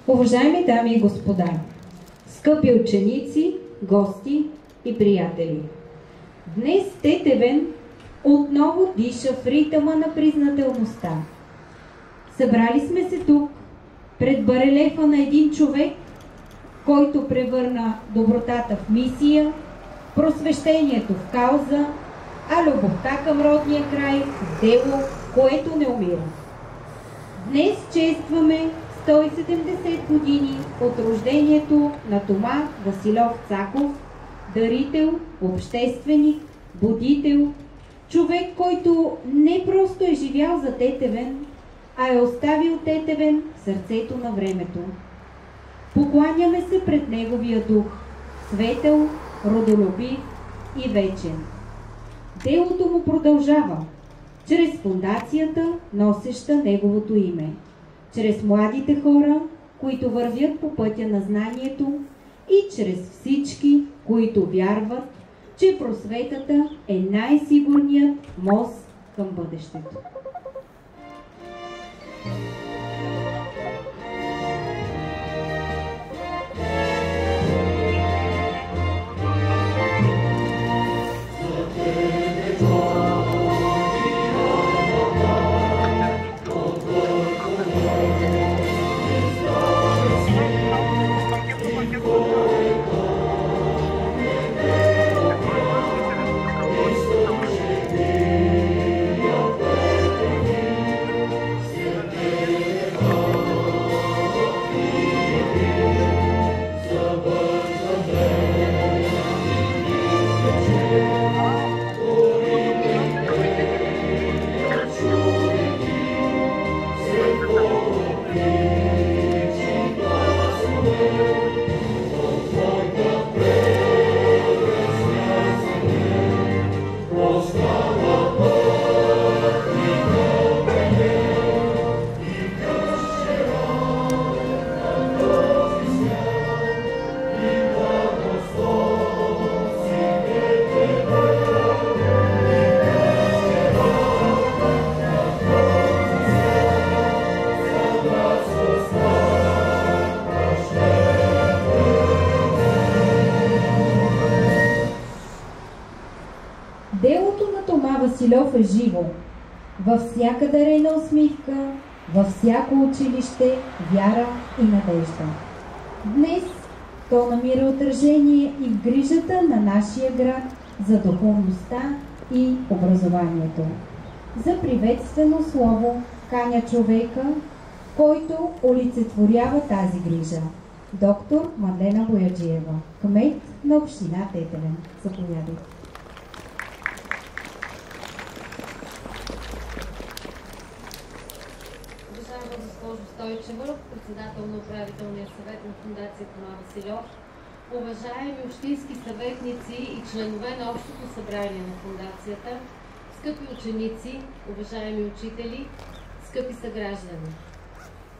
Уважаеми дами и господа, скъпи ученици, гости и приятели! Днес Тетевен отново диша в ритъма на признателността. Събрали сме се тук пред барелефа на един човек, който превърна добротата в мисия, просвещението в кауза, а любовта към родния край в дело, което не умира. Днес честваме 170 години от рождението на Тома Василов Цаков, дарител, общественик, будител, човек, който не просто е живял за Тетевен, а е оставил Тетевен в сърцето на времето. Покланяме се пред неговия дух, светъл, родолюбив и вечен. Делото му продължава чрез фондацията, носеща неговото име, чрез младите хора, които вървят по пътя на знанието и чрез всички, които вярват, че просветата е най-сигурният мост към бъдещето. Василов е живо. Във всяка дарена усмивка, във всяко училище, вяра и надежда. Днес то намира отражение и в грижата на нашия град за духовността и образованието. За приветствено слово каня човека, който олицетворява тази грижа. Доктор Мадлена Бояджиева, кмет на община Тетевен. Заповядайте. Стойчева, председател на управителния съвет на фондация Тома Василов, уважаеми общински съветници и членове на общото събрание на фондацията, скъпи ученици, уважаеми учители, скъпи съграждани.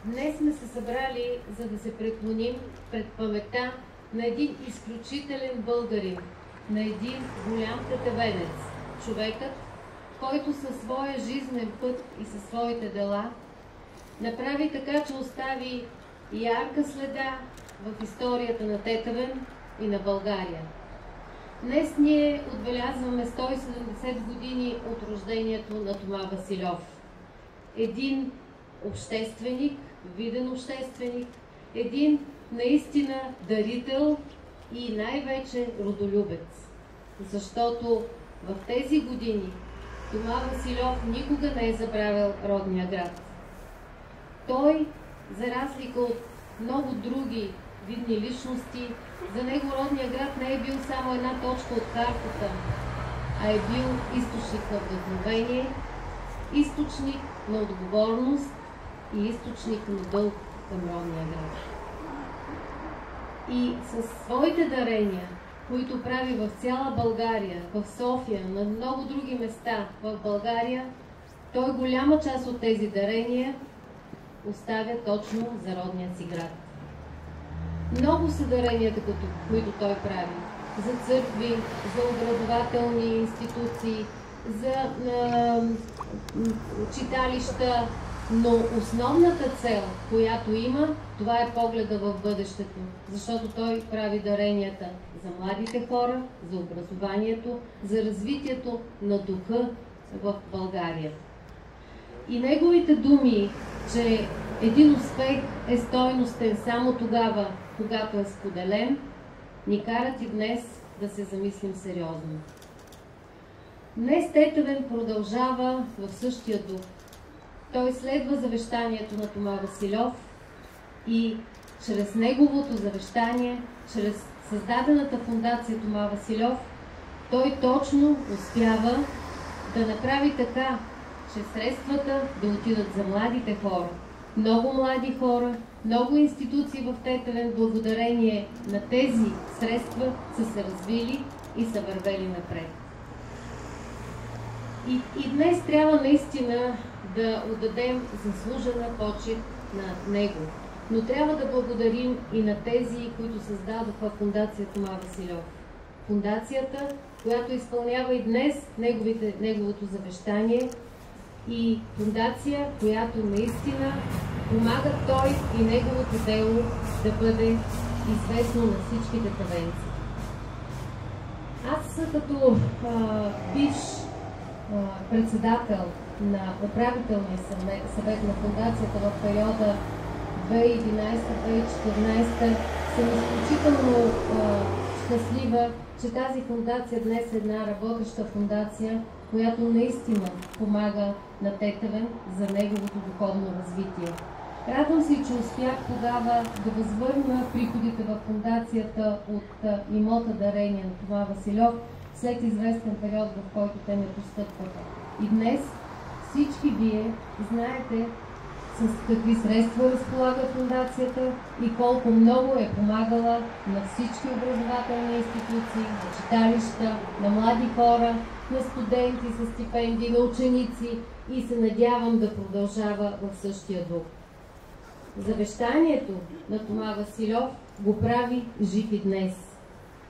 Днес сме се събрали, за да се преклоним пред паметта на един изключителен българин, на един голям тетевенец, човекът, който със своя жизнен път и със своите дела направи така, че остави ярка следа в историята на Тетевен и на България. Днес ние отбелязваме 170 години от рождението на Тома Василов. Един общественик, виден общественик, един наистина дарител и най-вече родолюбец. Защото в тези години Тома Василов никога не е забравял родния град. Той, за разлика от много други видни личности, за него родния град не е бил само една точка от картата, а е бил източник на вдъхновение, източник на отговорност и източник на дълг към родния град. И със своите дарения, които прави в цяла България, в София, на много други места в България, той голяма част от тези дарения оставя точно за родния си град. Много са даренията, които той прави. За църкви, за образователни институции, за читалища, Но основната цел, която има, това е погледа в бъдещето, защото той прави даренията за младите хора, за образованието, за развитието на духа в България. И неговите думи, че един успех е стойностен само тогава, когато е споделен, ни карат и днес да се замислим сериозно. Днес Тетевен продължава в същия дух. Той следва завещанието на Тома Василев и чрез неговото завещание, чрез създадената фондация Тома Василев, той точно успява да направи така, че средствата да отидат за младите хора. Много млади хора, много институции в Тетевен, благодарение на тези средства, са се развили и са вървели напред. И днес трябва наистина да отдадем заслужена почит на него. Но трябва да благодарим и на тези, които създадоха фондация Тома Василев. Фондацията, която изпълнява и днес неговото завещание, и фондация, която наистина помага той и неговото дело да бъде известно на всичките тавенци. Аз като бивш председател на управителния съвет на фондацията в периода 2011-2014 съм изключително щастлива, че тази фондация днес е една работеща фондация, която наистина помага на Тетевен за неговото духовно развитие. Радвам се, че успях тогава да възвърна приходите в фондацията от имота дарение на Тома Василев след известен период, в който те не постъпваха. И днес всички вие знаете с какви средства разполага фондацията и колко много е помагала на всички образователни институции, на читалища, на млади хора, на студенти с стипендии, на ученици и се надявам да продължава в същия дух. Завещанието на Тома Василев го прави жив и днес.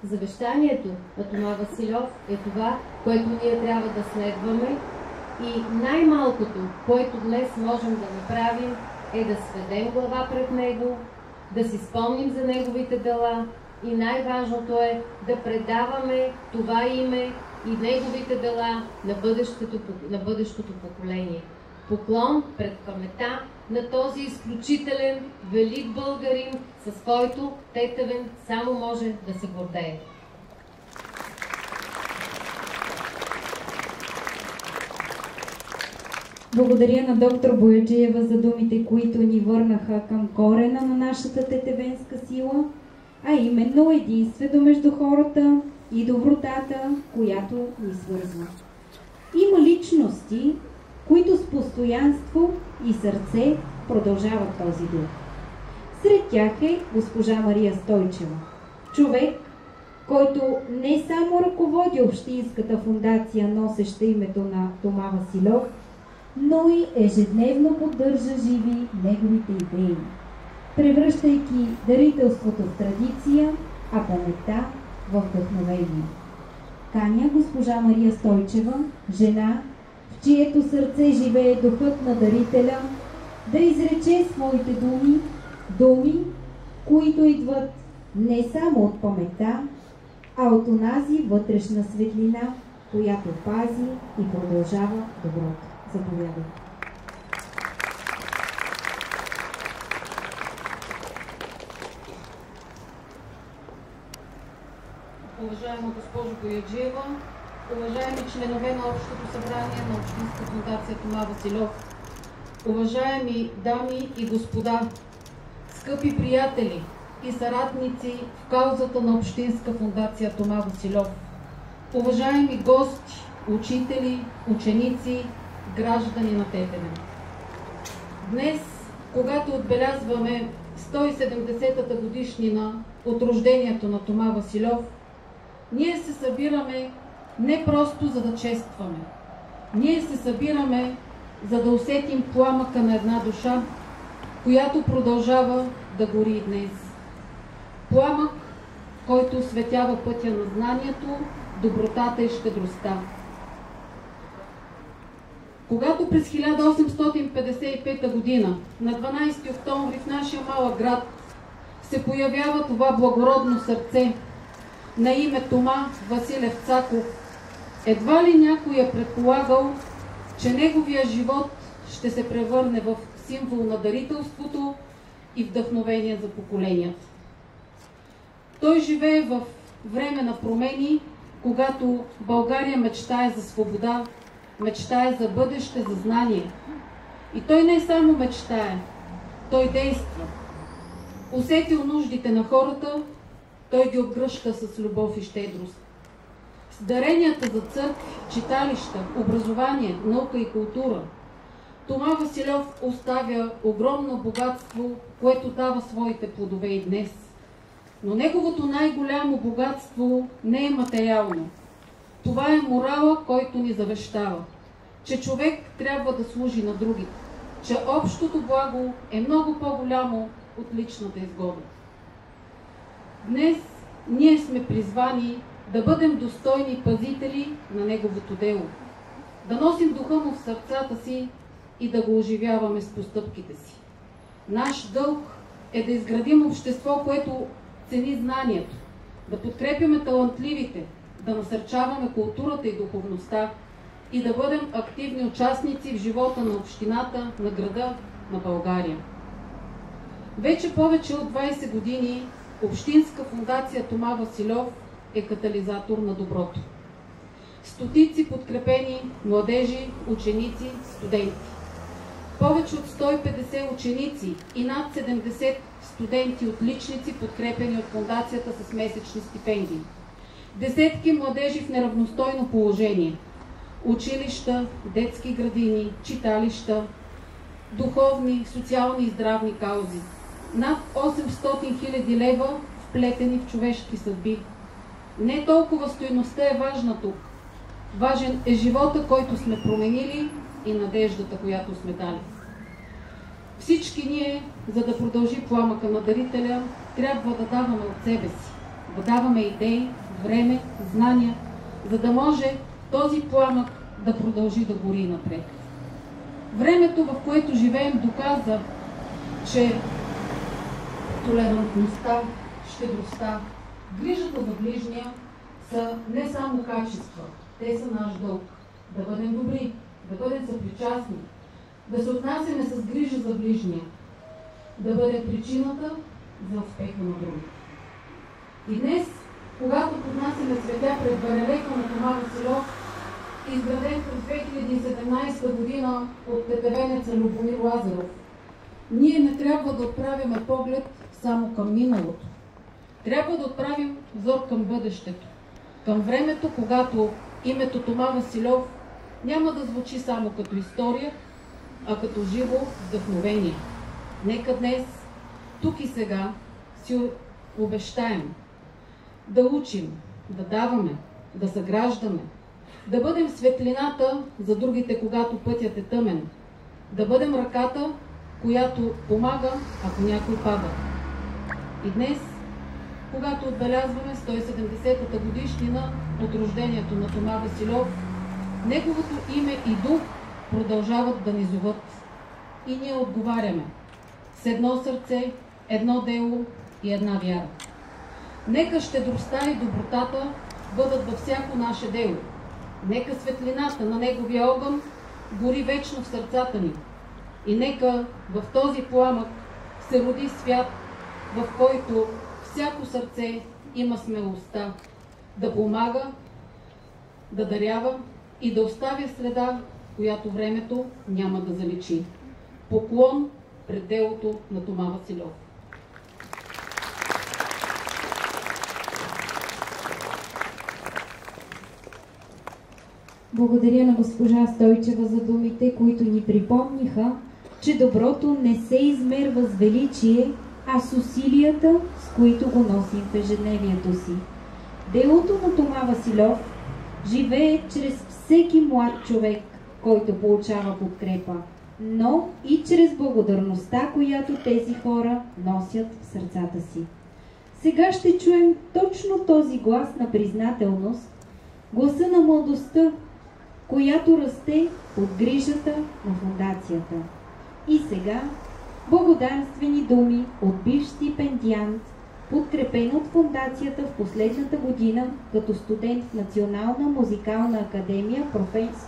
Завещанието на Тома Василев е това, което ние трябва да следваме и най-малкото, което днес можем да направим, е да сведем глава пред него, да си спомним за неговите дела и най-важното е да предаваме това име и неговите дела на бъдещото поколение. Поклон пред паметта на този изключителен, велик българин, с който Тетевен само може да се гордее. Благодаря на доктор Бояджиева за думите, които ни върнаха към корена на нашата тетевенска сила, а именно единството между хората и добротата, която ни свързва. Има личности, които с постоянство и сърце продължават този дух. Сред тях е госпожа Мария Стойчева, човек, който не само ръководи Общинската фондация, носеща името на Тома Василев, но и ежедневно поддържа живи неговите идеи, превръщайки дарителството в традиция, а паметта в вдъхновение. Каня госпожа Мария Стойчева, жена, в чието сърце живее духът на дарителя, да изрече своите думи, които идват не само от паметта, а от онази вътрешна светлина, която пази и продължава доброто. Заповядайте. Уважаема госпожо Бояджиева, уважаеми членове на Общото събрание на Общинска фондация Тома Василев, уважаеми дами и господа, скъпи приятели и съратници в каузата на Общинска фондация Тома Василев, уважаеми гости, учители, ученици, граждани на Тетевен. Днес, когато отбелязваме 170-та годишнина от рождението на Тома Василев, ние се събираме не просто за да честваме. Ние се събираме за да усетим пламъка на една душа, която продължава да гори и днес. Пламък, който осветява пътя на знанието, добротата и щедростта. Когато през 1855 година, на 12 октомври в нашия малък град, се появява това благородно сърце на име Тома Василев Цаков, едва ли някой е предполагал, че неговия живот ще се превърне в символ на дарителството и вдъхновение за поколенията. Той живее в време на промени, когато България мечтае за свобода, мечтае за бъдеще, за знание. И той не само мечтае, той действа. Усетил нуждите на хората, той ги обгръща с любов и щедрост. С даренията за църкви, читалища, образование, наука и култура, Тома Василев оставя огромно богатство, което дава своите плодове и днес. Но неговото най-голямо богатство не е материално. Това е морала, който ни завещава, че човек трябва да служи на другите, че общото благо е много по-голямо от личната изгода. Днес ние сме призвани да бъдем достойни пазители на неговото дело, да носим духа му в сърцата си и да го оживяваме с постъпките си. Наш дълг е да изградим общество, което цени знанието, да подкрепяме талантливите, да насърчаваме културата и духовността и да бъдем активни участници в живота на общината, на града, на България. Вече повече от 20 години Общинска фундация Тома Василев е катализатор на доброто. Стотици подкрепени младежи, ученици, студенти. Повече от 150 ученици и над 70 студенти отличници, подкрепени от фундацията с месечни стипендии. Десетки младежи в неравностойно положение. Училища, детски градини, читалища, духовни, социални и здравни каузи. Над 800 000 лева вплетени в човешки съдби. Не толкова стойността е важна тук. Важен е живота, който сме променили и надеждата, която сме дали. Всички ние, за да продължи пламъка на дарителя, трябва да даваме от себе си. Да даваме идеи, време, знания, за да може този пламък да продължи да гори напред. Времето, в което живеем, доказа, че толерантността, щедростта, грижата за ближния са не само качества, те са наш дълг. Да бъдем добри, да бъдем съпричастни, да се отнасяме с грижа за ближния, да бъдем причината за успеха на другите. И днес, когато поднасяме цветя пред барелефа на Тома Василев, изграден през 2017 година от тетевенеца Любомир Лазаров, ние не трябва да отправяме поглед само към миналото. Трябва да отправим взор към бъдещето, към времето, когато името Тома Василев няма да звучи само като история, а като живо вдъхновение. Нека днес, тук и сега, си обещаем да учим, да даваме, да съграждаме, да бъдем светлината за другите, когато пътят е тъмен, да бъдем ръката, която помага, ако някой пада. И днес, когато отбелязваме 170-та годишнина от рождението на Тома Василев, неговото име и дух продължават да ни зоват. И ние отговаряме с едно сърце, едно дело и една вяра. Нека щедростта и добротата бъдат във всяко наше дело. Нека светлината на неговия огън гори вечно в сърцата ни. И нека в този пламък се роди свят, в който всяко сърце има смелостта да помага, да дарява и да оставя следа, която времето няма да заличи. Поклон пред делото на Тома Василев. Благодаря на госпожа Стойчева за думите, които ни припомниха, че доброто не се измерва с величие, а с усилията, с които го носим в ежедневието си. Делото на Тома Василев живее чрез всеки млад човек, който получава подкрепа, но и чрез благодарността, която тези хора носят в сърцата си. Сега ще чуем точно този глас на признателност, гласа на младостта, която расте от грижата на фондацията. И сега благодарствени думи от бивш стипендиант, подкрепен от фондацията в последната година като студент в Национална музикална академия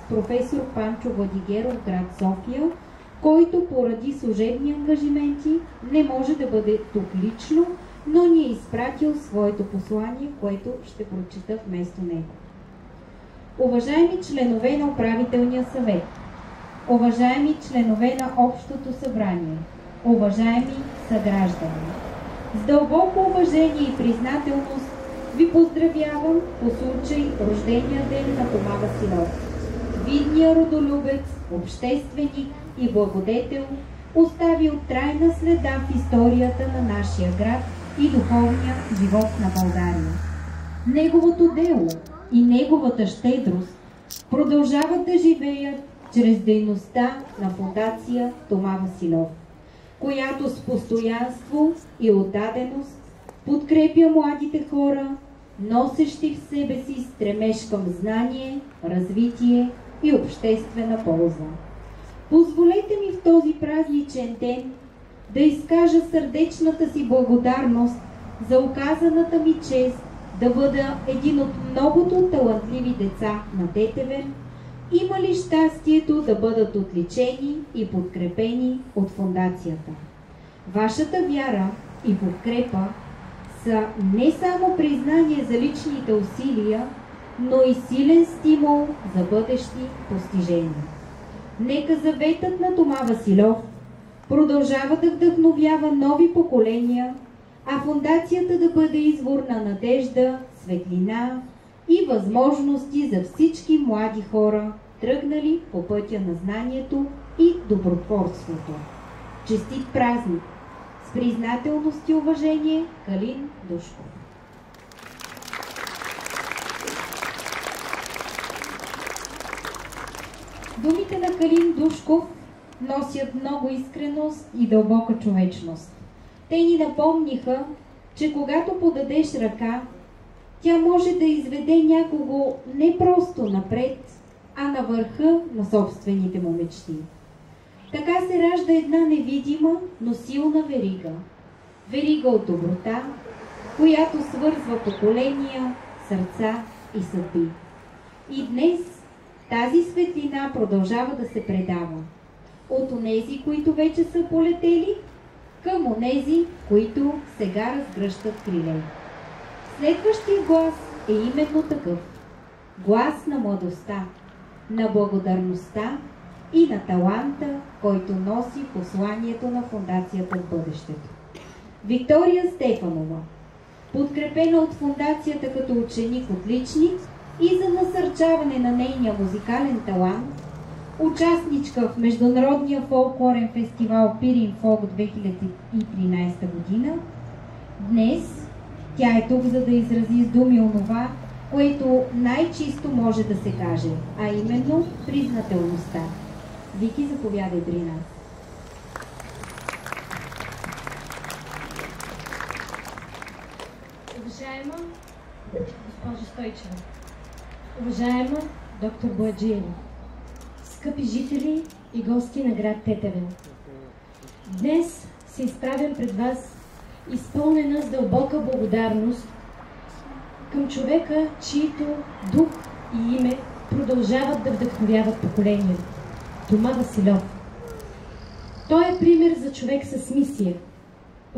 професор Панчо Владигеров, град София, който поради служебни ангажименти не може да бъде тук лично, но ни е изпратил своето послание, което ще прочита вместо него. Уважаеми членове на управителния съвет, уважаеми членове на Общото събрание, уважаеми съграждани, с дълбоко уважение и признателност ви поздравявам по случай рождения ден на Тома Василов, видния родолюбец, общественик и благодетел, оставил трайна следа в историята на нашия град и духовния живот на България. Неговото дело и неговата щедрост продължават да живеят чрез дейността на фондация Тома Василов, която с постоянство и отдаденост подкрепя младите хора, носещи в себе си стремеж към знание, развитие и обществена полза. Позволете ми в този празничен ден да изкажа сърдечната си благодарност за оказаната ми чест да бъда един от многото талантливи деца на Тетевен, имали щастието да бъдат отличени и подкрепени от фондацията. Вашата вяра и подкрепа са не само признание за личните усилия, но и силен стимул за бъдещи постижения. Нека заветът на Тома Василов продължава да вдъхновява нови поколения, а фондацията да бъде извор на надежда, светлина и възможности за всички млади хора, тръгнали по пътя на знанието и добротворството. Честит празник! С признателност и уважение, Калин Душков. Думите на Калин Душков носят много искреност и дълбока човечност. Те ни напомниха, че когато подадеш ръка, тя може да изведе някого не просто напред, а на върха на собствените му мечти. Така се ражда една невидима, но силна верига. Верига от доброта, която свързва поколения, сърца и съдби. И днес тази светлина продължава да се предава от онези, които вече са полетели, към онези, които сега разгръщат криле. Следващия глас е именно такъв. Глас на младостта, на благодарността и на таланта, който носи посланието на фондацията в бъдещето. Виктория Стефанова, подкрепена от фондацията като ученик-отличник и за насърчаване на нейния музикален талант, участничка в Международния фолклорен фестивал Пирин Фолк 2013 година, днес тя е тук, за да изрази с думи онова, което най-чисто може да се каже, а именно признателността. Вики, заповядай при нас. Уважаема госпожа Стойчева, уважаема доктор Бояджиева, скъпи жители и гости на град Тетевен, днес се изправям пред вас изпълнена с дълбока благодарност към човека, чието дух и име продължават да вдъхновяват поколения. Тома Василов. Той е пример за човек с мисия,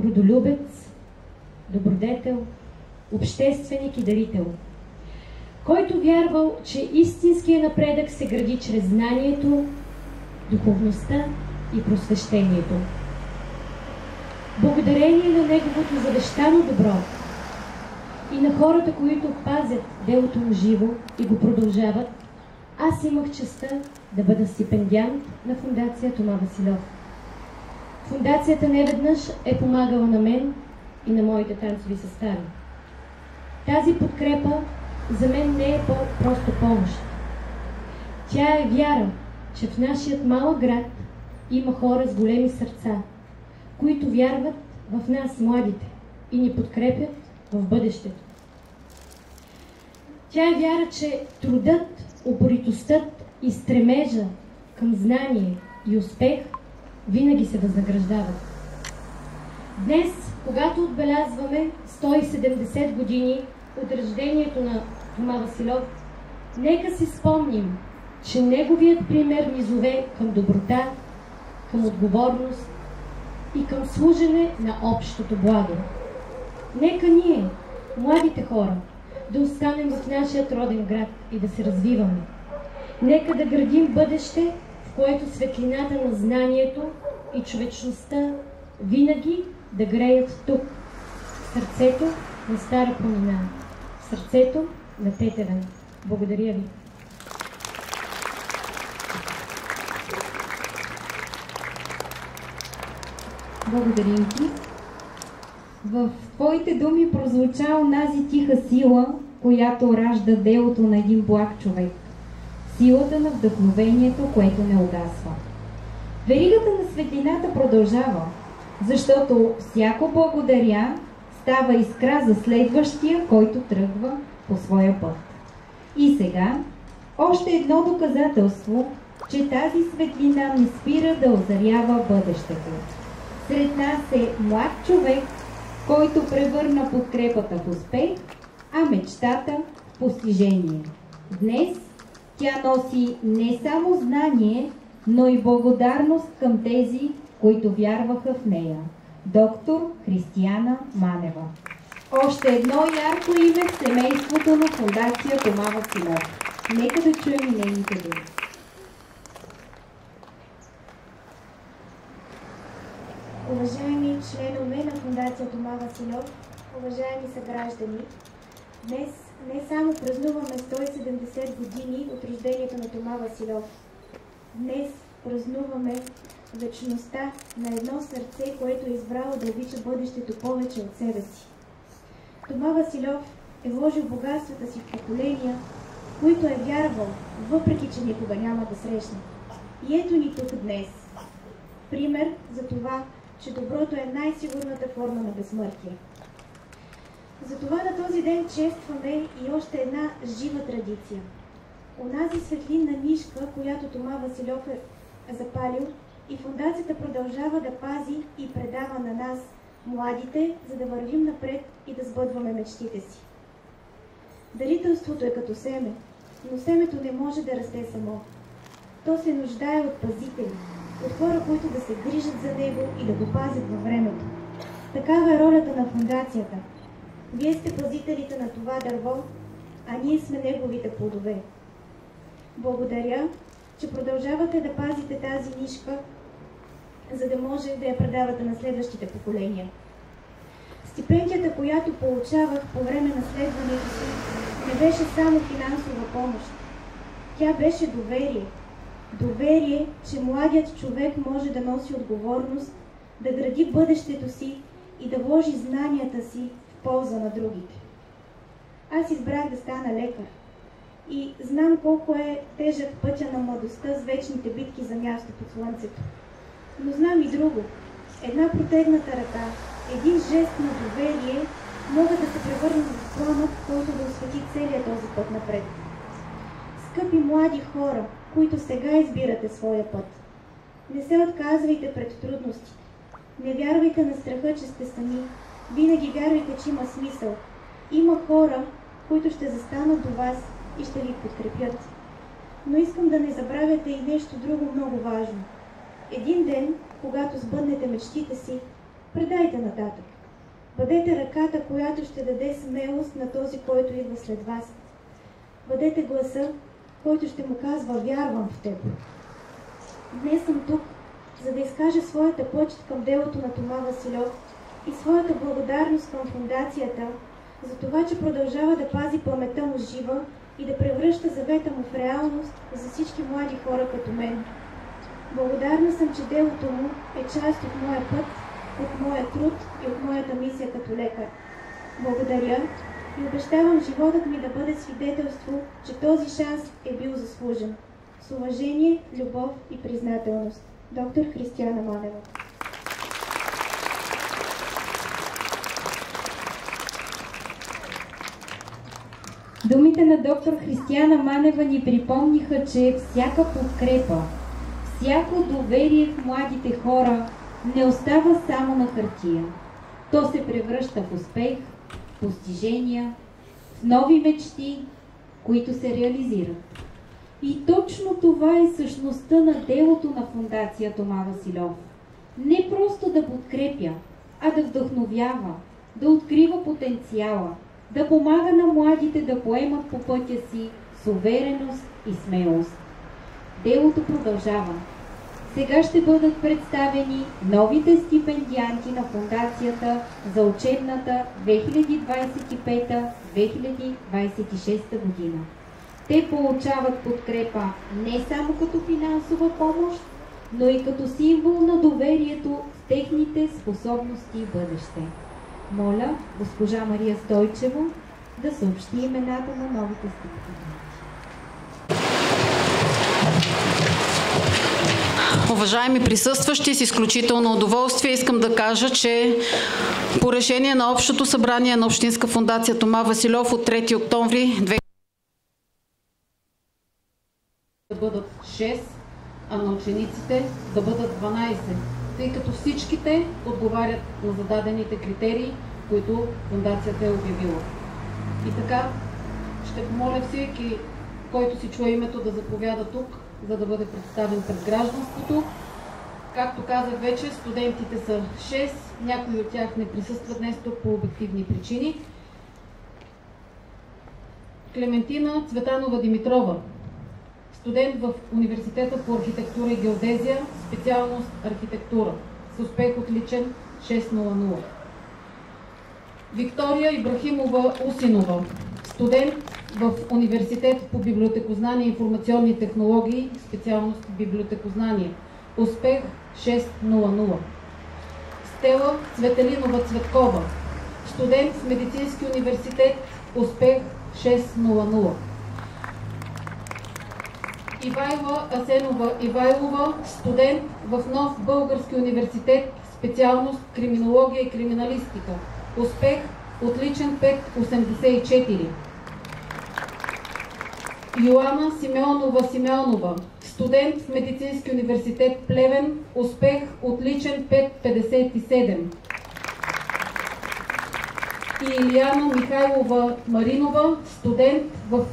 родолюбец, добродетел, общественик и дарител, който вярвал, че истинския напредък се гради чрез знанието, духовността и просвещението. Благодарение на неговото завещано добро и на хората, които пазят делото му живо и го продължават, аз имах честта да бъда стипендиант на фондация Тома Василов. Фондацията неведнъж е помагала на мен и на моите танцови състави. Тази подкрепа за мен не е просто помощ. Тя е вяра, че в нашият малък град има хора с големи сърца, които вярват в нас, младите, и ни подкрепят в бъдещето. Тя е вяра, че трудът, упоритостта и стремежа към знание и успех винаги се възнаграждават. Днес, когато отбелязваме 170 години от рождението на Тома Василов, нека си спомним, че неговият пример ни зове към доброта, към отговорност и към служене на общото благо. Нека ние, младите хора, да останем в нашия роден град и да се развиваме. Нека да градим бъдеще, в което светлината на знанието и човечността винаги да греят тук, в сърцето на Стара планина, в сърцето на Тетевен. Благодаря ви. Благодарим ти. В твоите думи прозвуча онази тиха сила, която ражда делото на един благ човек. Силата на вдъхновението, което не угасва. Веригата на светлината продължава, защото всяко благодаря става искра за следващия, който тръгва по своя път. И сега, още едно доказателство, че тази светлина не спира да озарява бъдещето. Сред нас е млад човек, който превърна подкрепата в успех, а мечтата в постижение. Днес тя носи не само знание, но и благодарност към тези, които вярваха в нея. Доктор Християна Манева. Още едно ярко име в семейството на фондация Тома Василов. Нека да чуем и нейните думи. Уважаеми членове на фондация Тома Василов, уважаеми съграждани, днес не само празнуваме 170 години от рождението на Тома Василов. Днес празнуваме вечността на едно сърце, което е избрало да обича бъдещето повече от себе си. Тома Василов е вложил богатствата си в поколения, които е вярвал, въпреки че никога няма да срещне. И ето ни тук днес. Пример за това, че доброто е най-сигурната форма на безсмъртие. Затова на този ден честваме и още една жива традиция. Онази светлинна нишка, която Тома Василов е запалил, и фондацията продължава да пази и предава на нас, младите, за да вървим напред и да сбъдваме мечтите си. Дарителството е като семе, но семето не може да расте само. То се нуждае от пазители, от хора, които да се грижат за него и да го пазят във времето. Такава е ролята на фондацията. Вие сте пазителите на това дърво, а ние сме неговите плодове. Благодаря, че продължавате да пазите тази нишка, за да може да я предавате на следващите поколения. Стипендията, която получавах по време на следването си, не беше само финансова помощ. Тя беше доверие. Доверие, че младият човек може да носи отговорност, да гради бъдещето си и да вложи знанията си в полза на другите. Аз избрах да стана лекар и знам колко е тежък пътя на младостта с вечните битки за място под слънцето. Но знам и друго. Една протегната ръка, един жест на доверие могат да се превърнат в пламък, който да освети целият този път напред. Скъпи млади хора, които сега избирате своя път, не се отказвайте пред трудностите. Не вярвайте на страха, че сте сами. Винаги вярвайте, че има смисъл. Има хора, които ще застанат до вас и ще ви подкрепят. Но искам да не забравяте и нещо друго много важно. Един ден, когато сбъднете мечтите си, предайте нататък. Бъдете ръката, която ще даде смелост на този, който идва след вас. Бъдете гласа, който ще му казва: вярвам в теб. Днес съм тук, за да изкажа своята почет към делото на Тома Василов и своята благодарност към фондацията за това, че продължава да пази паметта му жива и да превръща завета му в реалност за всички млади хора като мен. Благодарна съм, че делото му е част от моя път, от моя труд и от моята мисия като лекар. Благодаря и обещавам животът ми да бъде свидетелство, че този шанс е бил заслужен. С уважение, любов и признателност. Доктор Християна Манева. Думите на доктор Християна Манева ни припомниха, че всяка подкрепа, всяко доверие в младите хора не остава само на хартия. То се превръща в успех, постижения, в нови мечти, които се реализират. И точно това е същността на делото на Фондация Тома Василев. Не просто да подкрепя, а да вдъхновява, да открива потенциала, да помага на младите да поемат по пътя си с увереност и смелост. Делото продължава. Сега ще бъдат представени новите стипендианти на Фондацията за учебната 2025-2026 година. Те получават подкрепа не само като финансова помощ, но и като символ на доверието в техните способности и бъдеще. Моля госпожа Мария Стойчева да съобщи имената на новите стипендианти. Уважаеми присъстващи, с изключително удоволствие искам да кажа, че по решение на Общото събрание на Общинска фондация Тома Василев от 3 октомври да бъдат 6, а на учениците да бъдат 12, тъй като всичките отговарят на зададените критерии, които фондацията е обявила. И така, ще помоля всеки, който си чуе името, да заповяда тук, за да бъде представен пред гражданството. Както казах вече, студентите са 6, някои от тях не присъстват днес тук по обективни причини. Клементина Цветанова Димитрова, студент в Университета по архитектура и геодезия, специалност архитектура, с успех отличен 6.00. Виктория Ибрахимова Усинова, студент в Университет по библиотекознание и информационни технологии, специалност библиотекознание, успех 6.00. Стела Цветелинова Цветкова, студент в Медицински университет, успех 6.00. Ивайла Асенова Ивайлова, студент в Нов български университет, специалност криминология и криминалистика, успех отличен 5.84. Йоана Симеонова Симеонова, студент в Медицински университет Плевен, успех отличен 5.57. И Илияна Михайлова Маринова, студент в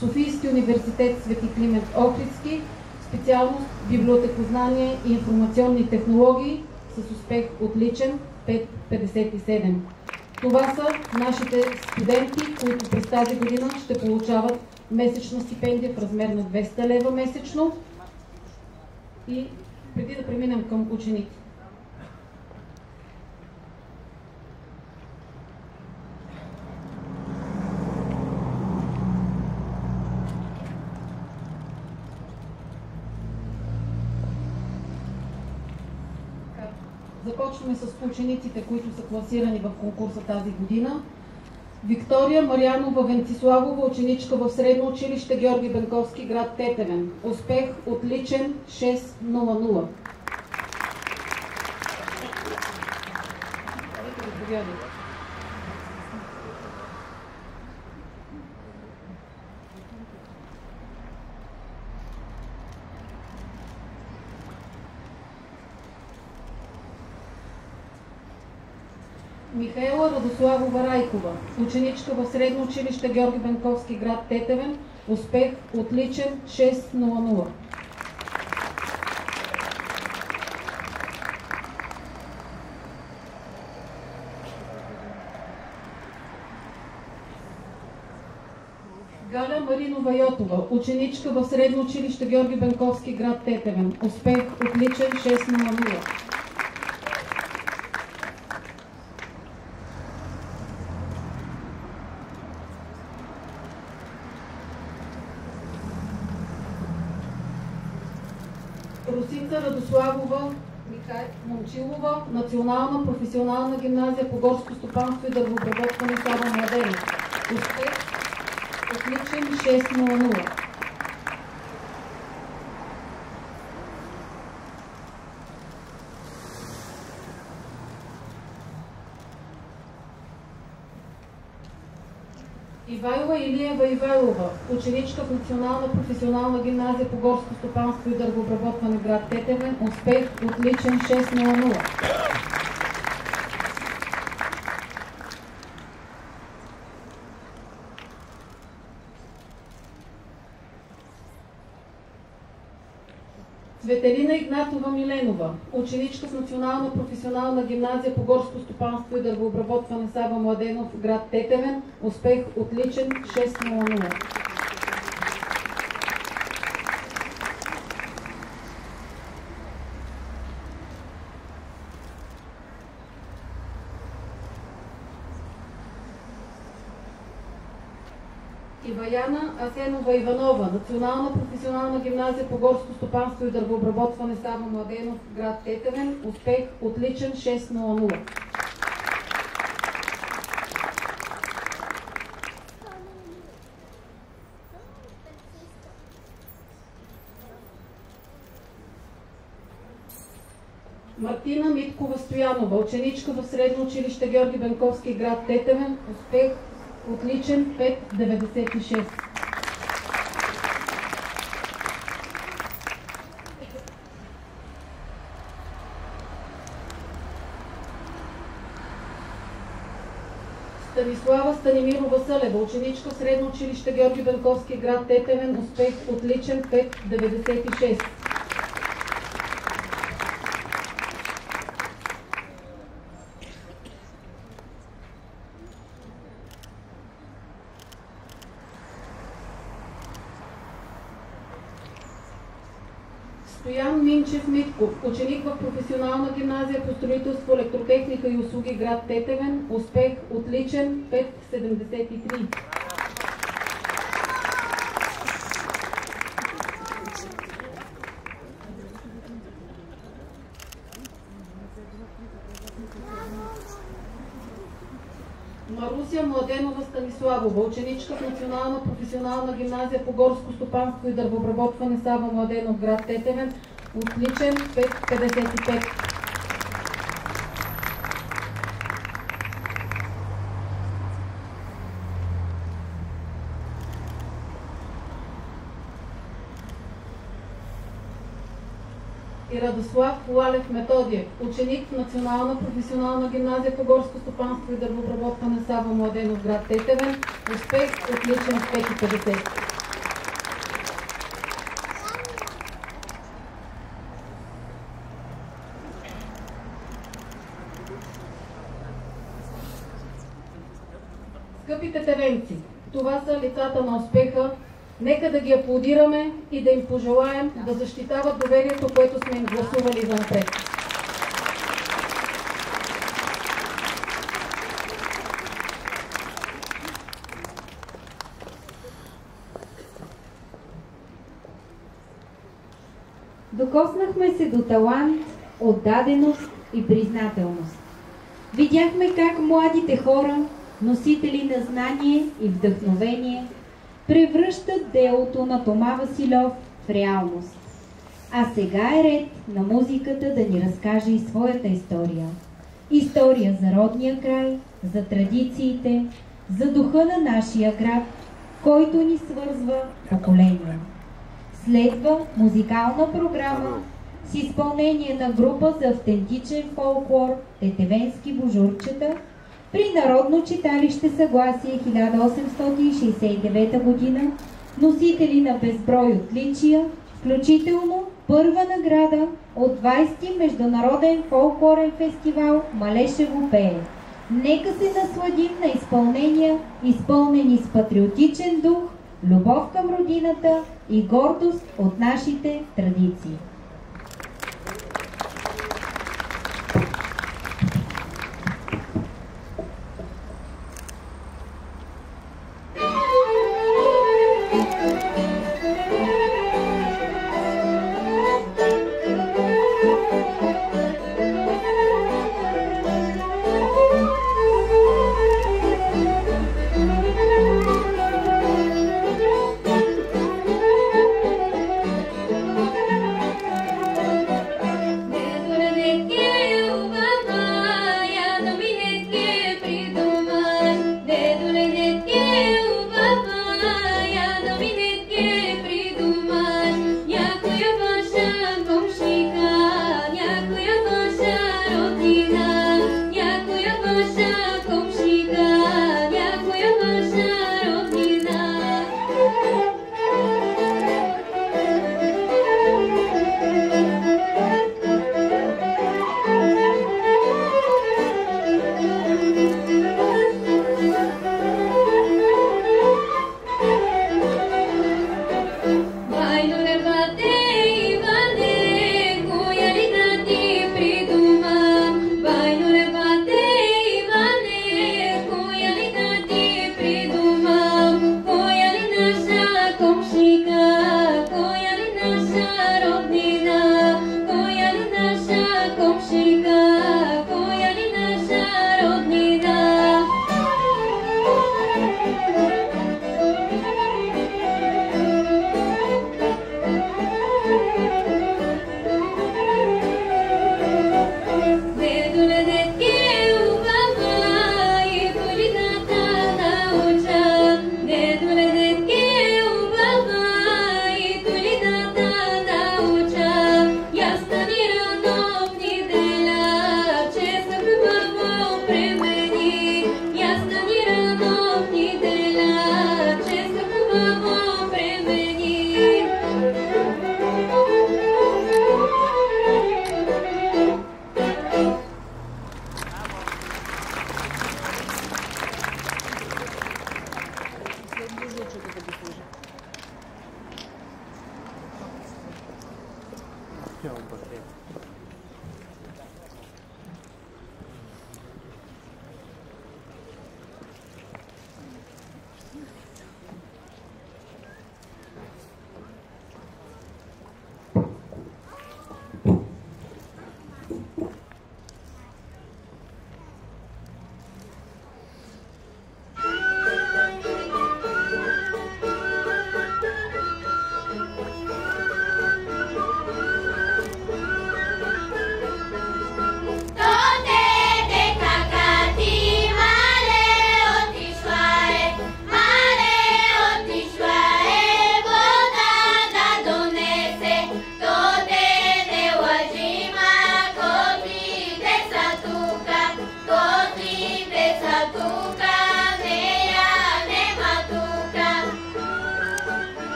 Софийски университет Свети Климент Охридски, специалност библиотекознание и информационни технологии, с успех отличен 5.57. Това са нашите студенти, които през тази година ще получават месечна стипендия в размер на 200 лева месечно. И преди да преминем към учените. Започваме с учениците, които са класирани в конкурса тази година. Виктория Марианова Венциславова, ученичка в Средно училище Георги Бенковски, град Тетевен. Успех отличен 6.00. Михаела Радославова Райкова, ученичка в Средно училище Георги Бенковски, град Тетевен, успех отличен 6.00. Галя Маринова Йотова, ученичка в Средно училище Георги Бенковски, град Тетевен, успех отличен 6.00. Русица Радославова Момчилова, Национална професионална гимназия по горско стопанство и дървообработване Сава Младенец. Успех отличен 6.00. Ивайла Илиева Ивайлова, ученичка в Национална професионална гимназия по горско стопанство и дървообработване град Тетевен. Успех отличен 600. Цветелина Игнатова Миленова, ученичка в Национална професионална гимназия по горско стопанство и дървообработване Сава Младенов, град Тетевен. Успех отличен 600. Иваяна Асенова Иванова, Национална професионална гимназия по горско стопанство и дървообработване Сава Младенов, град Тетевен. Успех отличен 600. Мартина Миткова Стоянова, ученичка в средно училище Георги Бенковски, град Тетевен. Успех отличен 5,96. Станислава Станимирова Сълева, ученичка в средно училище Георги Бенковски, град Тетевен. Успех отличен 5,96. Стоян Минчев Митков, ученик в професионална гимназия по строителство, електротехника и услуги, град Тетевен. Успех отличен 5,73. Маруся Младенова Станиславова, ученичка в Национална професионална гимназия по горско стопанство и дървообработване Сава Младенов, град Тетевен. Отличен 5,55. И Радослав Лалев Методиев, ученик в Национална професионална гимназия по горско стопанство и дървообработване Сава Младенов, град Тетевен. Успех отличен 5,50. Скъпи тетевенци, това са лицата на успеха. Нека да ги аплодираме и да им пожелаем да защитават доверието, което сме им гласували за напред. Докоснахме се до талант, отдаденост и признателност. Видяхме как младите хора, носители на знание и вдъхновение, превръщат делото на Тома Василев в реалност. А сега е ред на музиката да ни разкаже и своята история. История за родния край, за традициите, за духа на нашия град, който ни свързва поколения. Следва музикална програма с изпълнение на група за автентичен фолклор Тетевенски божурчета при Народно читалище Съгласие 1869 година, носители на безброй отличия, включително първа награда от 20-ти Международен фолклорен фестивал Малешево пее. Нека се насладим на изпълнения, изпълнени с патриотичен дух, любов към родината и гордост от нашите традиции.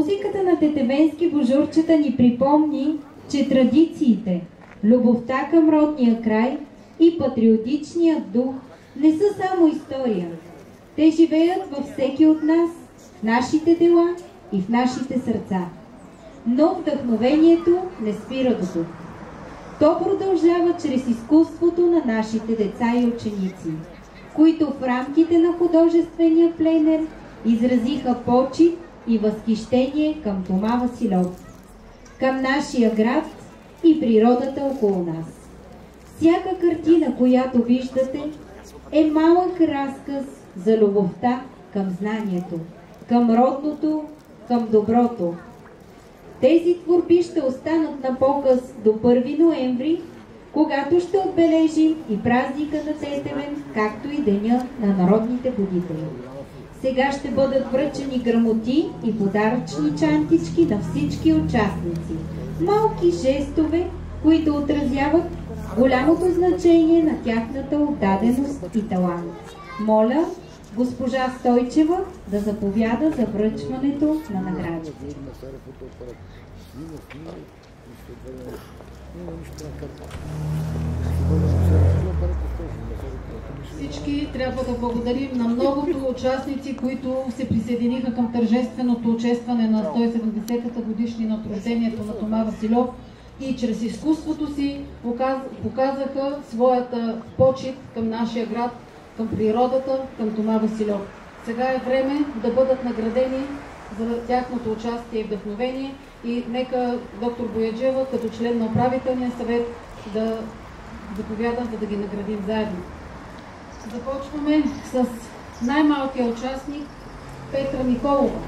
Музиката на тетевенски божурчета ни припомни, че традициите, любовта към родния край и патриотичният дух не са само история. Те живеят във всеки от нас, в нашите дела и в нашите сърца. Но вдъхновението не спира до тук. То продължава чрез изкуството на нашите деца и ученици, които в рамките на художествения пленер изразиха почит и възхищение към Тома Василов, към нашия град и природата около нас. Всяка картина, която виждате, е малък разказ за любовта към знанието, към родното, към доброто. Тези творби ще останат на показ до 1 ноември, когато ще отбележим и празника на Тетевен, както и Деня на народните будители. Сега ще бъдат връчени грамоти и подаръчни чантички на всички участници. Малки жестове, които отразяват голямото значение на тяхната отдаденост и талант. Моля госпожа Стойчева да заповяда за връчването на наградите. Всички трябва да благодарим на многото участници, които се присъединиха към тържественото честване на 170-та годишнина от рождението на Тома Василов и чрез изкуството си показаха своята почит към нашия град, към природата, към Тома Василов. Сега е време да бъдат наградени за тяхното участие и вдъхновение и нека доктор Бояджиева, като член на управителния съвет, да заповяда, за да ги наградим заедно. Започваме с най-малкия участник Петра Николова.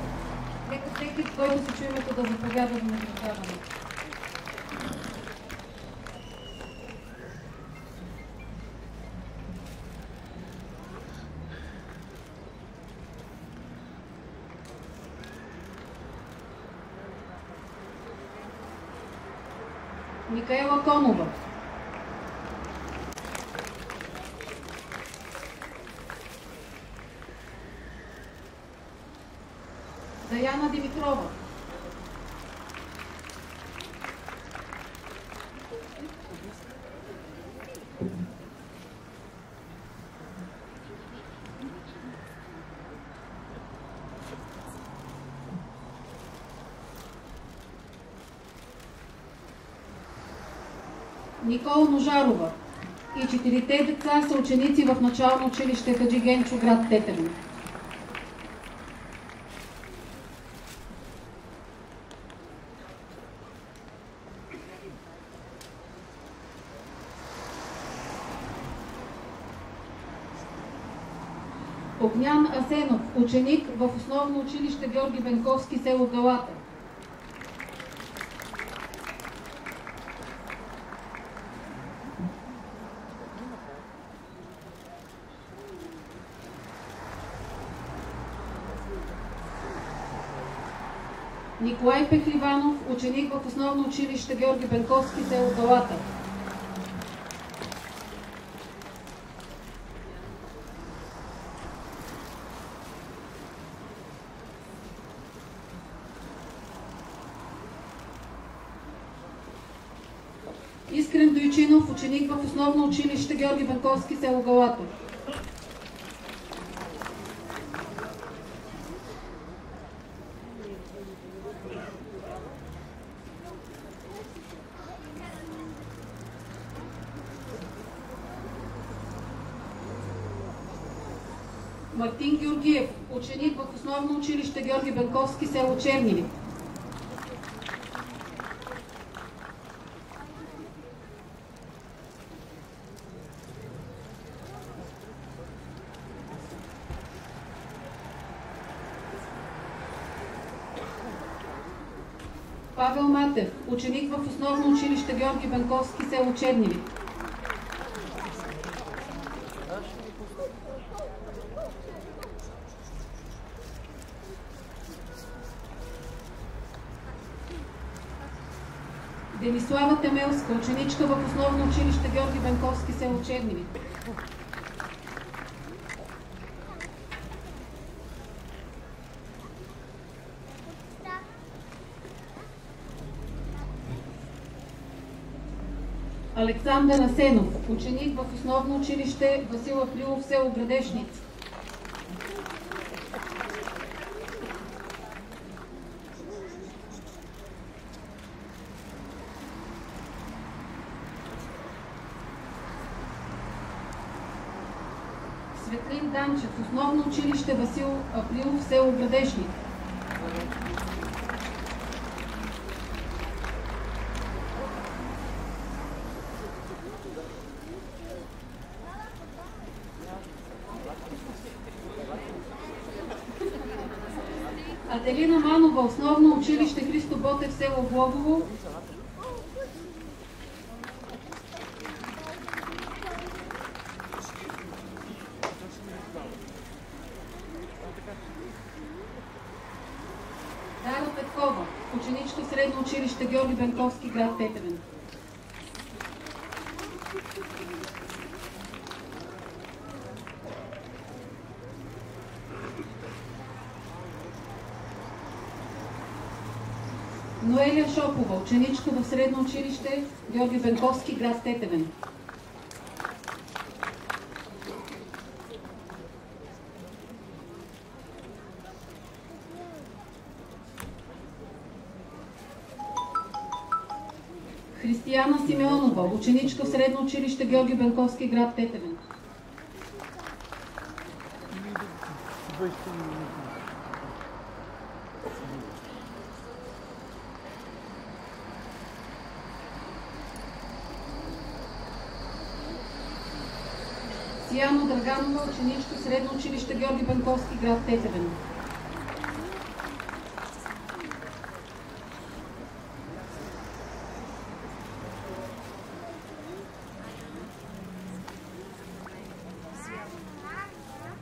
Нека всеки, който се чуе името, да заповяда за награждаване. Микаела Конова. Даяна Димитрова. Никола Ножарова и 4 деца са ученици в начално училище Хаджи Генчо, град Тетевен. Огнян Асенов, ученик в основно училище Георги Бенковски, село Галата. Николай Пехливанов, ученик в основно училище Георги Бенковски, село Галата. Искрен Дойчинов, ученик в основно училище Георги Бенковски, село Галата. Мартин Георгиев, ученик в основно училище Георги Бенковски, село Чернили. Павел Матев, ученик в основно училище Георги Бенковски, село Чернили. Денислава Темелска, ученичка в основно училище Георги Бенковски, село Чернили. Александър Асенов, ученик в основно училище Васил Априлов, село Градешница. Светлин Данчев, основно училище Васил Априлов, село Градешница. Аделина Манова, основно училище Христо Ботев, село Глобово. Дара Петкова, ученичка средно училище Георги Бенковски, град Тетевен. Ноелия Шопова, ученичка в средно училище Георги Бенковски, град Тетевен. Християна Симеонова, ученичка в средно училище Георги Бенковски, град Тетевен. Сияна Драганова, ученичка в средно училище Георги Бенковски, град Тетевен.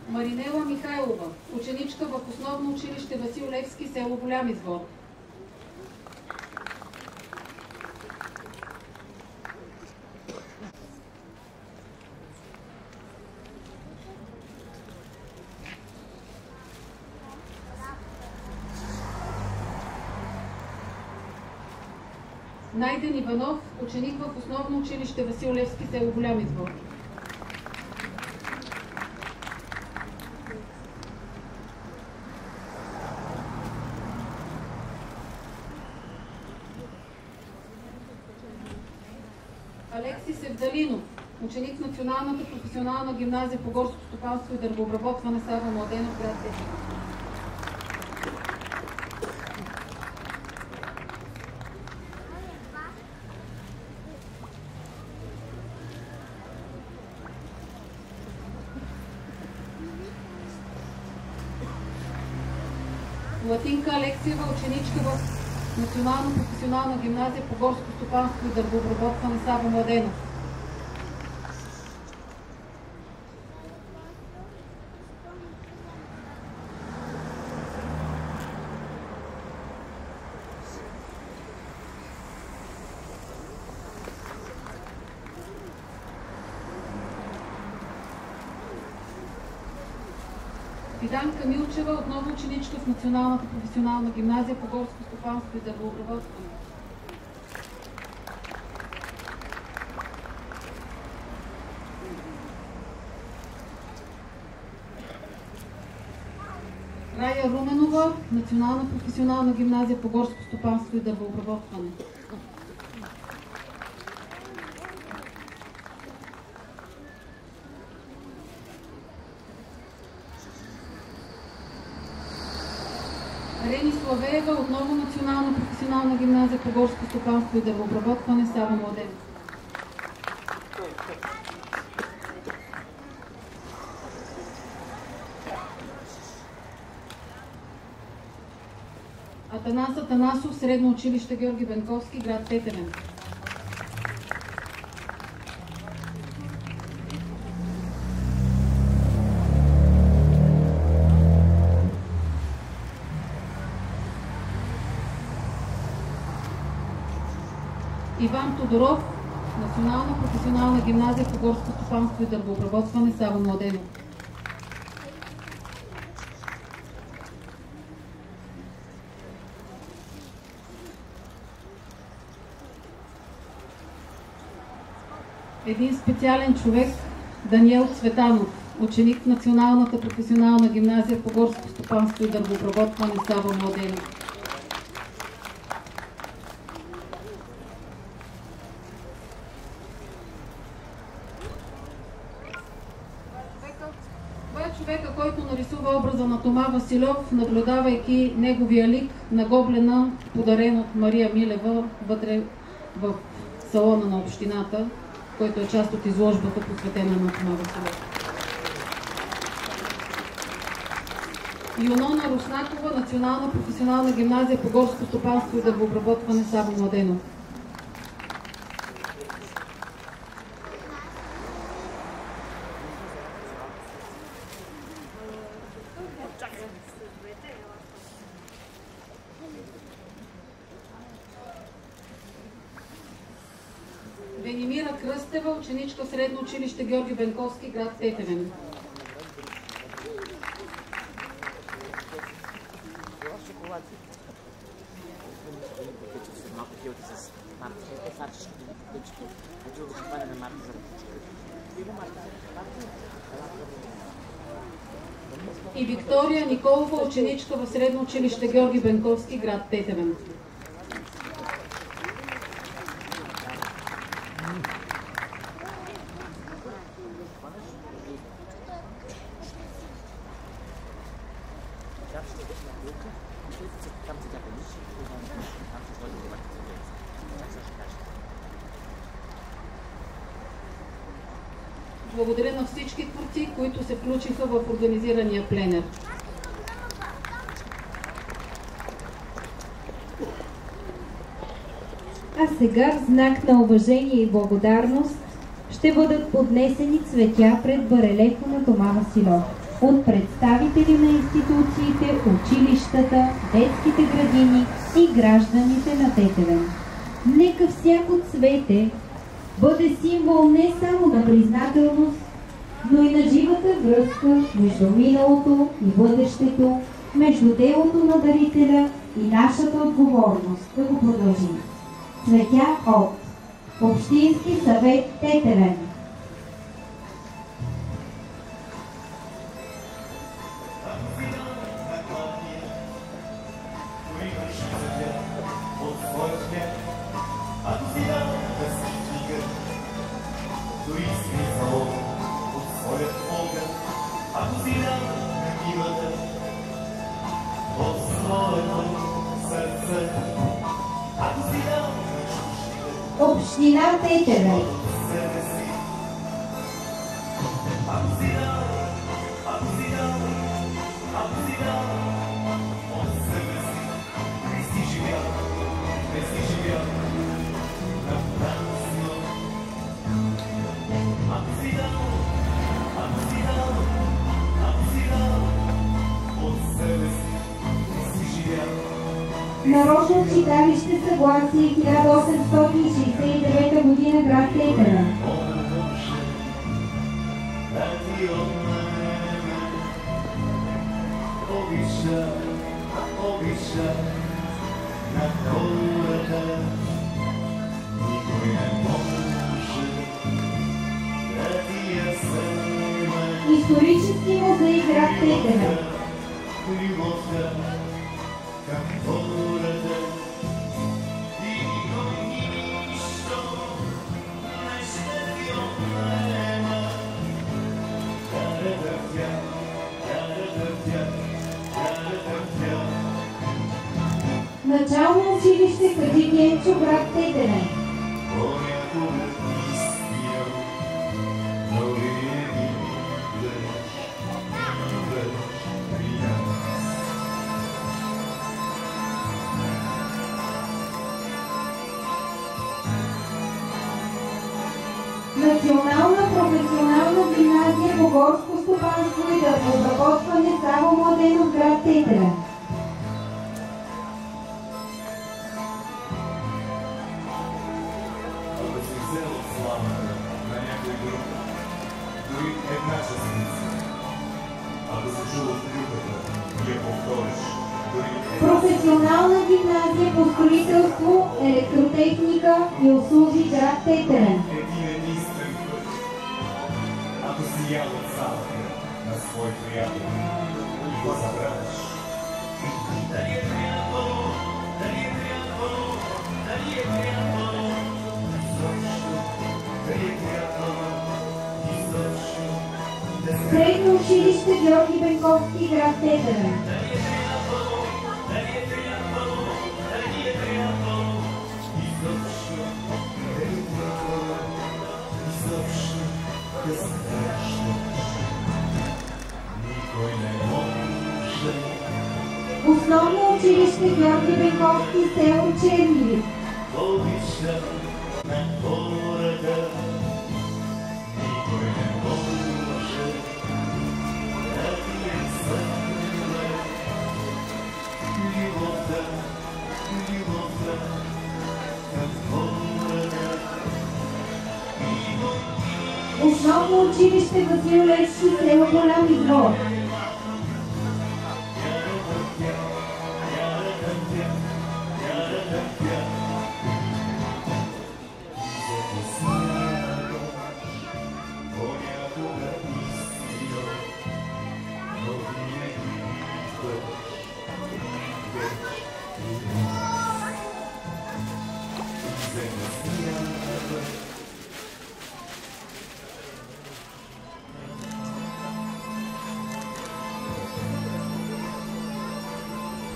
Маринела Михайлова, ученичка в основно училище Васил Левски, село Голям Извор. Найден Иванов, ученик в основно училище Васил Левски, село Голям Извор. Алекси Севдалинов, ученик в Националната професионална гимназия по горско стопанство и дървообработване Сава Младенов, град Тетевен. Латинка Алексиева, ученичка в Национална професионална гимназия по горско стопанство и дървообработване Сава Младенов. Фиданка Милчева, отново ученичка в Националната професионална гимназия по горско стопанство и дървообработване. Рая Руменова, Национална професионална гимназия по горско стопанство и дървообработване. Рени Славеева, отново Национална професионална гимназия по горско стопанство и дървообработване Сава Младенов. Атанас Атанасов, средно училище Георги Бенковски, град Тетевен. Иван Тодоров, Национална професионална гимназия по горско стопанство и дървообработване Сава Младенов. един специален човек, Даниел Цветанов, ученик в Националната професионална гимназия по горско стопанство и дървообработване Сава Младенов. Това е човека, който нарисува образа на Тома Василев, наблюдавайки неговия лик на гоблена, подарен от Мария Милева вътре в салона на общината, който е част от изложбата, посветена на Тома Василев. Юнона Руснакова, Национална професионална гимназия по горско стопанство и дървообработване Сава Младенов. Венимира Кръстева, ученичка в средно училище Георги Бенковски, град Тетевен. И Виктория Николова, ученичка в средно училище Георги Бенковски, град Тетевен. Благодаря на всички творци, които се включиха в организирания пленер. А сега в знак на уважение и благодарност ще бъдат поднесени цветя пред барелефа на Тома Василев от представители на институциите, училищата, детските градини и гражданите на Тетевен. Нека всяко цвете бъде символ не само на признателност, но и на живата връзка между миналото и бъдещето, между делото на дарителя и нашата отговорност да го продължим. Цветя от Общински съвет Тетевен. Община Тетевен. Народно читалище Съгласие 1869 година, град Тетевен. Исторически музей, град Тетевен. Начално училище Хаджи Генчо, град Тетевен. Национална професионална гимназия по горско стопанство и дървообработване Сава Младенов, град Тетевен. Професионална гимназия по строителство, електротехника и услуги, град Тетевен. цяло царство на свой приятел и го забравяш. Дали е трябвало, дали е трябвало, дали е трябвало, изобщо, дали е трябвало, изобщо, да се... Средно училище Георги Бенковски, град Тетевен. Дали е трябвало, дали е трябвало, дали е трябвало, изобщо, дали е трябвало, изобщо, да се връщаш. Никой не може. Основно училище Георги Бенковски, село Чернивик. Обичам на хората, никой не може да ти вземе любовта, любовта към хората. Основно училище Васил Левски, село Голям Извор.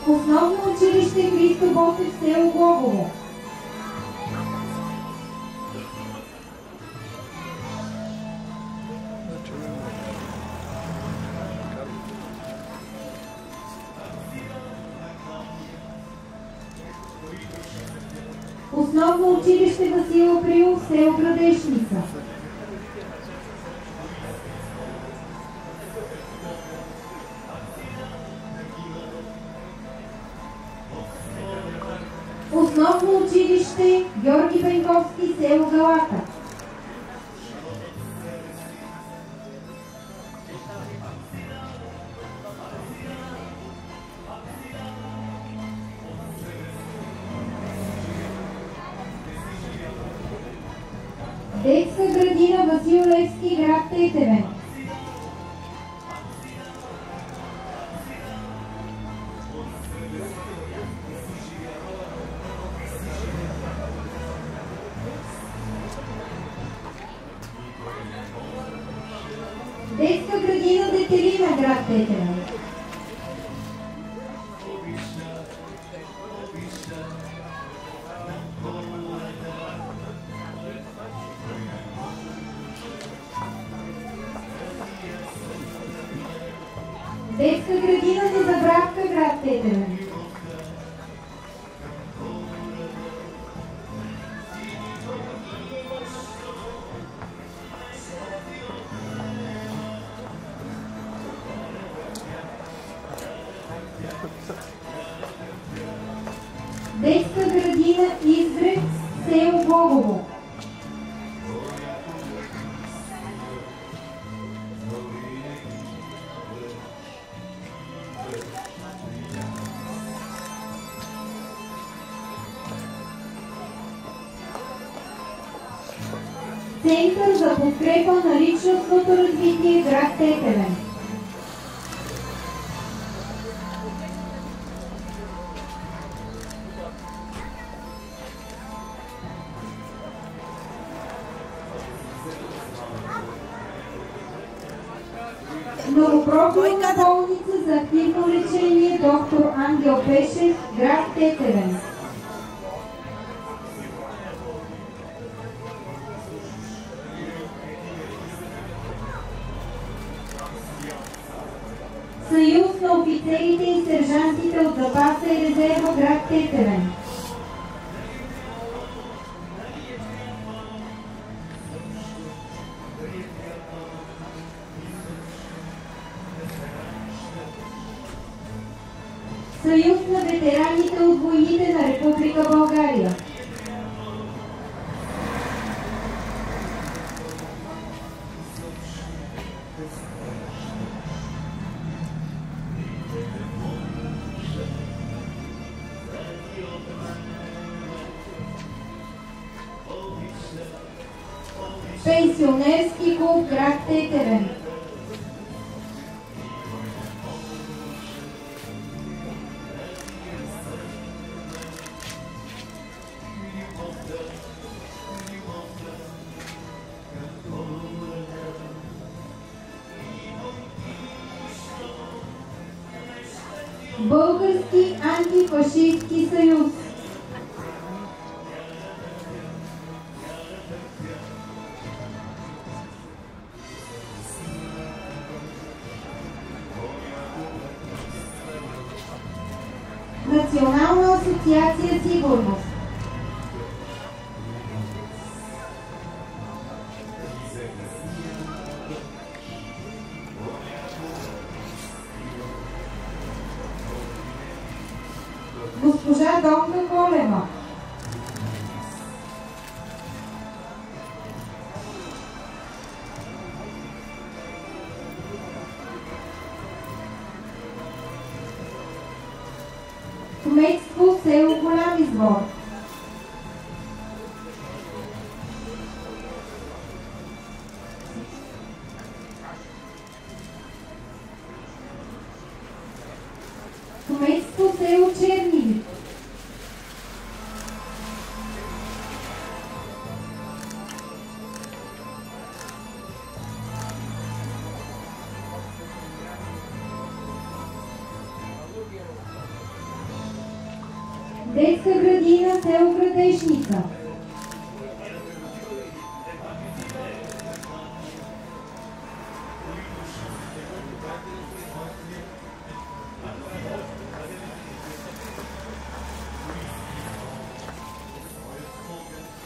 Основно училище Христо Ботев, село Глобово. Основно училище Васил Априлов, село Градешница. Основно училище Георги Бенковски, село Галата. Детска градина Васил Левски, град Тетевен. Детска градина Детелина, град Тетевен. Детска градина Незабравка, град Тетевен. Детска градина Изгрев, село Глобово. Център за подкрепа на личностното развитие, град Тетевен. Многопрофилна болница за активно лечение доктор Ангел Пешев, град Тетевен. Съюз на офицерите и сержантите от запаса и резерва, град Тетевен. Съюз на ветераните от войните на Република България. мисионерски клуб град Тетевен. Български антифашистски съюз. Национална асоциация сигурност. Госпожа Донка Колева. Кметство село Голям Извор. Кметство село Чернивик. Детска градина село Градешница.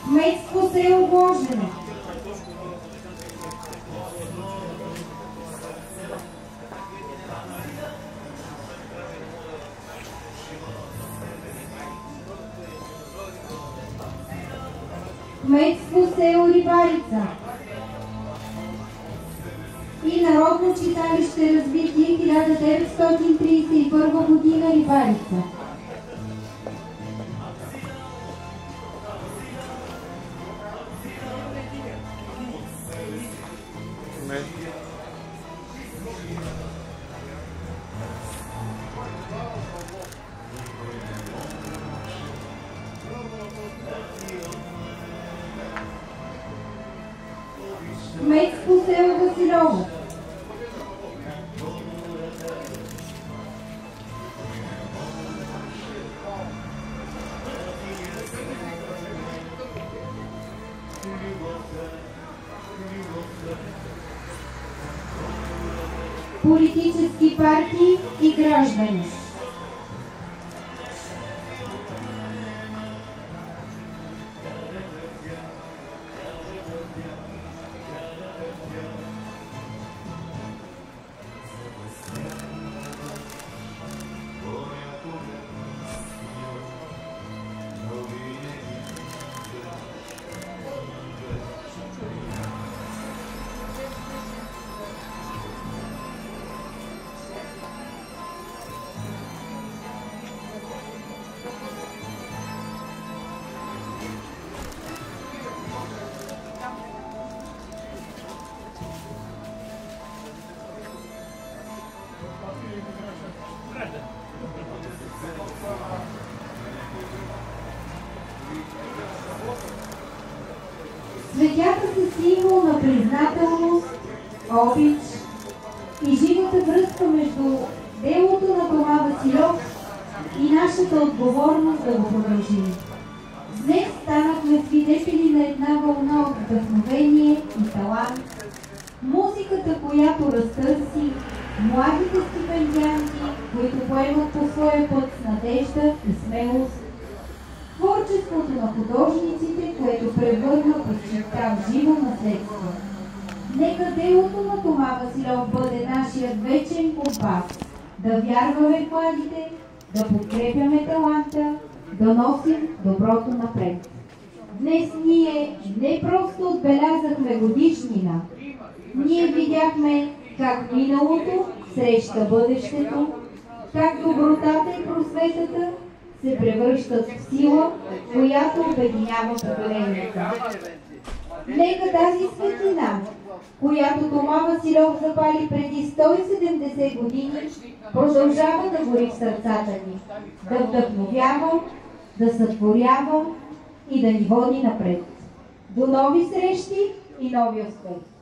Кметство село Гложене. Кметство село Рибарица и Народно читалище развитие 1931 година Рибарица. Кметство село Василево. Политически партии и граждани. Цветята са символ на признателност, обич и живата връзка между делото на Тома Василев и нашата отговорност да го продължим. Днес станахме свидетели на една вълна от вдъхновение и талант, музиката, която разтърси, младите стипендианти, които поемат по своя път с надежда и смелост, творчеството на художниците, което превърна почерта в живо наследство. Нека делото на Тома Василев бъде нашият вечен компас, да вярваме в младите, да подкрепяме таланта, да носим доброто напред. Днес ние не просто отбелязахме годишнина, ние видяхме как миналото среща бъдещето, как добротата и просветата се превръщат в сила, която обединява поколенията. Нека тази светлина, която Тома Василев запали преди 170 години, продължава да гори в сърцата ни, да вдъхновява, да сътворява и да ни води напред. До нови срещи и нови успехи!